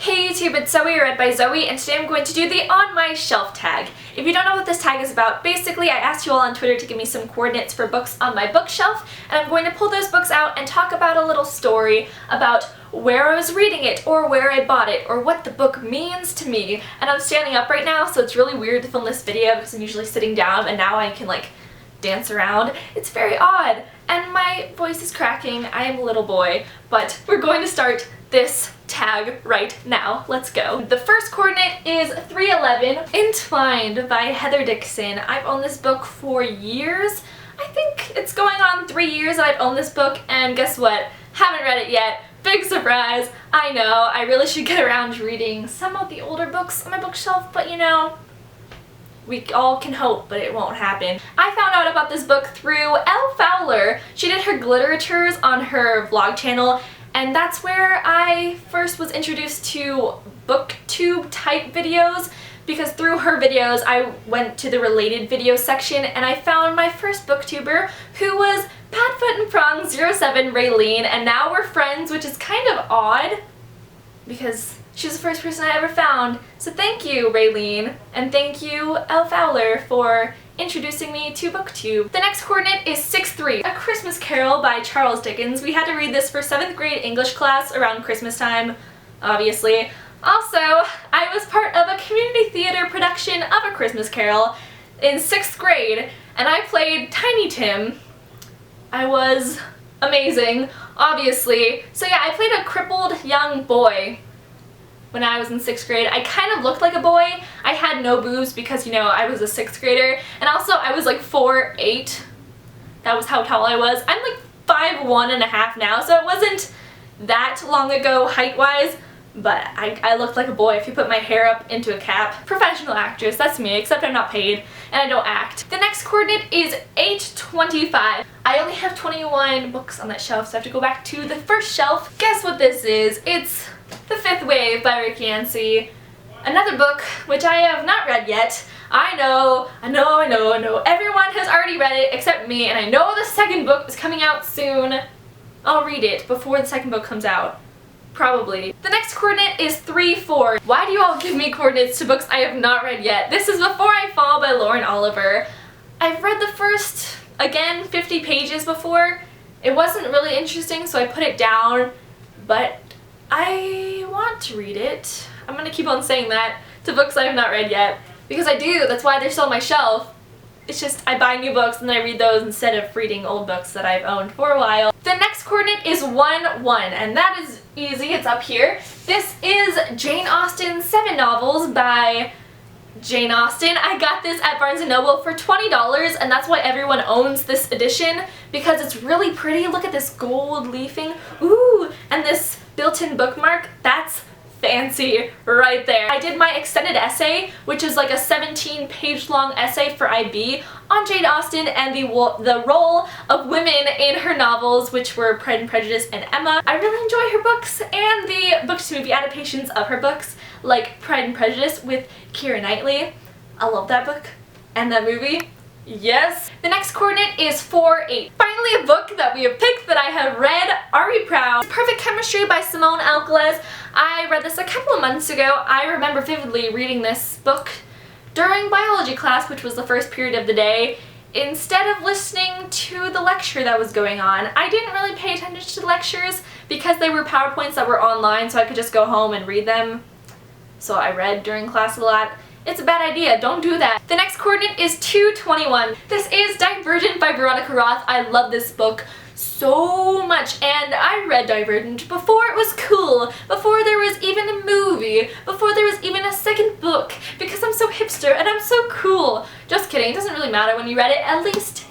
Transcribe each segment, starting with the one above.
Hey YouTube, it's Zoe, read by Zoe, and today I'm going to do the On My Shelf tag. If you don't know what this tag is about, basically I asked you all on Twitter to give me some coordinates for books on my bookshelf, and I'm going to pull those books out and talk about a little story about where I was reading it, or where I bought it, or what the book means to me. And I'm standing up right now, so it's really weird to film this video because I'm usually sitting down, and now I can like dance around. It's very odd, and my voice is cracking. I am a little boy, but we're going to start this tag right now. Let's go. The first coordinate is 311, Entwined by Heather Dixon. I've owned this book for years. I think it's going on 3 years that I've owned this book, and guess what? Haven't read it yet. Big surprise. I know, I really should get around to reading some of the older books on my bookshelf, but you know, we all can hope, but it won't happen. I found out about this book through Elle Fowler. She did her gliteratures on her vlog channel, and that's where I first was introduced to booktube type videos, because through her videos I went to the related video section and I found my first booktuber, who was Padfoot and Prong 07 Raylene, and now we're friends, which is kind of odd because she's the first person I ever found. So thank you, Raylene, and thank you, Elle Fowler, for introducing me to booktube. The next coordinate is 63, A Christmas Carol by Charles Dickens. We had to read this for 7th grade English class around Christmas time, obviously. Also, I was part of a community theater production of A Christmas Carol in 6th grade, and I played Tiny Tim. I was amazing, obviously. So yeah, I played a crippled young boy when I was in 6th grade. I kind of looked like a boy. I had no boobs because, you know, I was a 6th grader, and also I was like 4'8". That was how tall I was. I'm like 5'1.5" now, so it wasn't that long ago height-wise, but I looked like a boy if you put my hair up into a cap. Professional actress, that's me, except I'm not paid and I don't act. The next coordinate is 825. I only have 21 books on that shelf, so I have to go back to the first shelf. Guess what this is? It's The Fifth Wave by Rick Yancey. Another book which I have not read yet. I know. Everyone has already read it except me, and I know the second book is coming out soon. I'll read it before the second book comes out. Probably. The next coordinate is 34. Why do you all give me coordinates to books I have not read yet? This is Before I Fall by Lauren Oliver. I've read the first, again, 50 pages before. It wasn't really interesting, so I put it down, but I want to read it. I'm gonna keep on saying that to books I have not read yet, because I do. That's why they're still on my shelf. It's just I buy new books and then I read those instead of reading old books that I've owned for a while. The next coordinate is 1-1, and that is easy. It's up here. This is Jane Austen's 7 novels by Jane Austen. I got this at Barnes & Noble for $20, and that's why everyone owns this edition, because it's really pretty. Look at this gold leafing. Ooh, and this built-in bookmark. That's fancy right there. I did my extended essay, which is like a 17-page long essay for IB on Jane Austen and the role of women in her novels, which were Pride and Prejudice and Emma. I really enjoy her books and the book-to-movie adaptations of her books, like Pride and Prejudice with Keira Knightley. I love that book and that movie. Yes. The next coordinate is 4-8. Finally, a book that we have picked that I have read. Are We Proud? Perfect Chemistry by Simone Alcalez. I read this a couple of months ago. I remember vividly reading this book during biology class, which was the first period of the day, instead of listening to the lecture that was going on. I didn't really pay attention to the lectures because they were PowerPoints that were online, so I could just go home and read them. So I read during class a lot. It's a bad idea. Don't do that. The next coordinate is 221. This is Divergent by Veronica Roth. I love this book so much, and I read Divergent before it was cool, before there was even a movie, before there was even a second book, because I'm so hipster and I'm so cool. Just kidding. It doesn't really matter when you read it. At least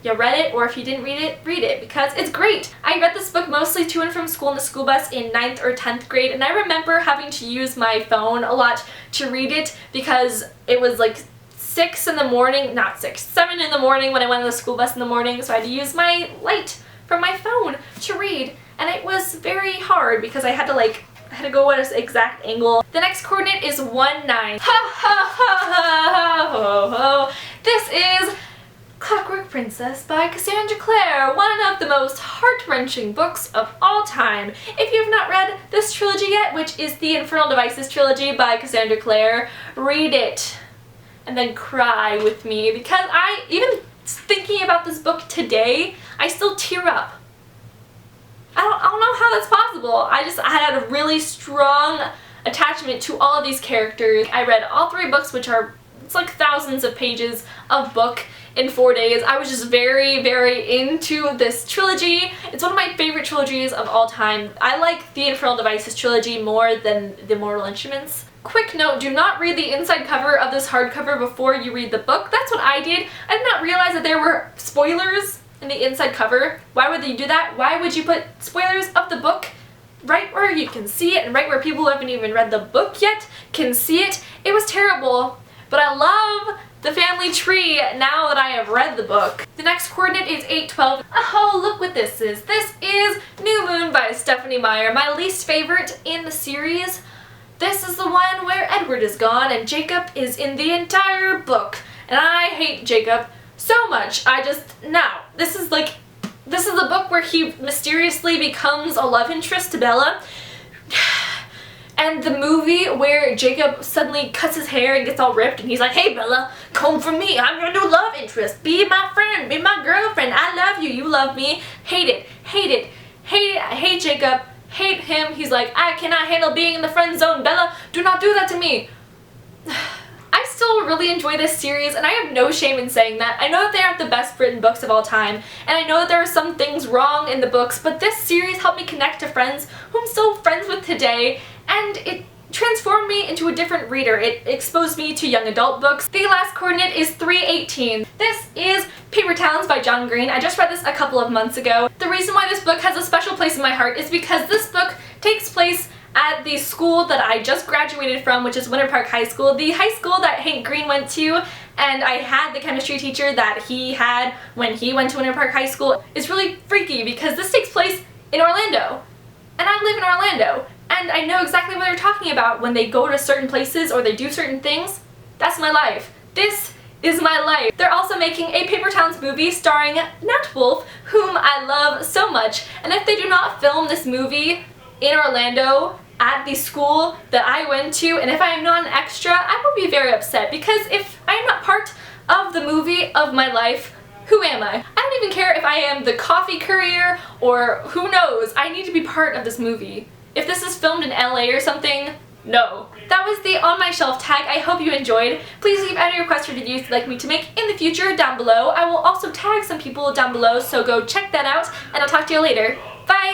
you read it, or if you didn't read it, because it's great. I read this book mostly to and from school in the school bus in 9th or 10th grade, and I remember having to use my phone a lot to read it because it was like 6 in the morning, not 6, 7 in the morning when I went on the school bus in the morning, so I had to use my light from my phone to read, and it was very hard because I had to go at an exact angle. The next coordinate is 19. Ha ha ha ha ha ho ho. This is Clockwork Princess by Cassandra Clare, one of the most heart-wrenching books of all time. If you have not read this trilogy yet, which is the Infernal Devices trilogy by Cassandra Clare, read it and then cry with me, because even thinking about this book today, I still tear up. I don't know how that's possible. I had a really strong attachment to all of these characters. I read all 3 books, which are, it's like thousands of pages of book in 4 days. I was just very, very into this trilogy. It's one of my favorite trilogies of all time. I like the Infernal Devices trilogy more than the Mortal Instruments. Quick note, do not read the inside cover of this hardcover before you read the book. That's what I did. I did not realize that there were spoilers in the inside cover. Why would you do that? Why would you put spoilers of the book right where you can see it and right where people who haven't even read the book yet can see it? It was terrible, but I love the family tree now that I have read the book. The next coordinate is 812. Oh, look what this is. This is New Moon by Stephanie Meyer, my least favorite in the series. This is the one where Edward is gone and Jacob is in the entire book. And I hate Jacob so much. This is the book where he mysteriously becomes a love interest to Bella. And the movie where Jacob suddenly cuts his hair and gets all ripped and he's like, "Hey Bella, come for me, I'm your new love interest, be my friend, be my girlfriend, I love you, you love me." Hate it, hate it, hate it. I hate Jacob, hate him. He's like, "I cannot handle being in the friend zone, Bella, do not do that to me." I still really enjoy this series, and I have no shame in saying that. I know that they aren't the best written books of all time, and I know that there are some things wrong in the books, but this series helped me connect to friends who I'm still friends with today, and it transformed me into a different reader. It exposed me to young adult books. The last coordinate is 318. This is Paper Towns by John Green. I just read this a couple of months ago. The reason why this book has a special place in my heart is because this book takes place at the school that I just graduated from, which is Winter Park High School, the high school that Hank Green went to, and I had the chemistry teacher that he had when he went to Winter Park High School. It's really freaky because this takes place in Orlando, and I live in Orlando, and I know exactly what they're talking about when they go to certain places or they do certain things. That's my life. This is my life. They're also making a Paper Towns movie starring Nat Wolff, whom I love so much, and if they do not film this movie in Orlando at the school that I went to, and if I am not an extra, I will be very upset, because if I am not part of the movie of my life, who am I? I don't even care if I am the coffee courier or who knows. I need to be part of this movie. If this is filmed in LA or something, no. That was the On My Shelf tag. I hope you enjoyed. Please leave any requests for videos you'd like me to make in the future down below. I will also tag some people down below, so go check that out, and I'll talk to you later. Bye!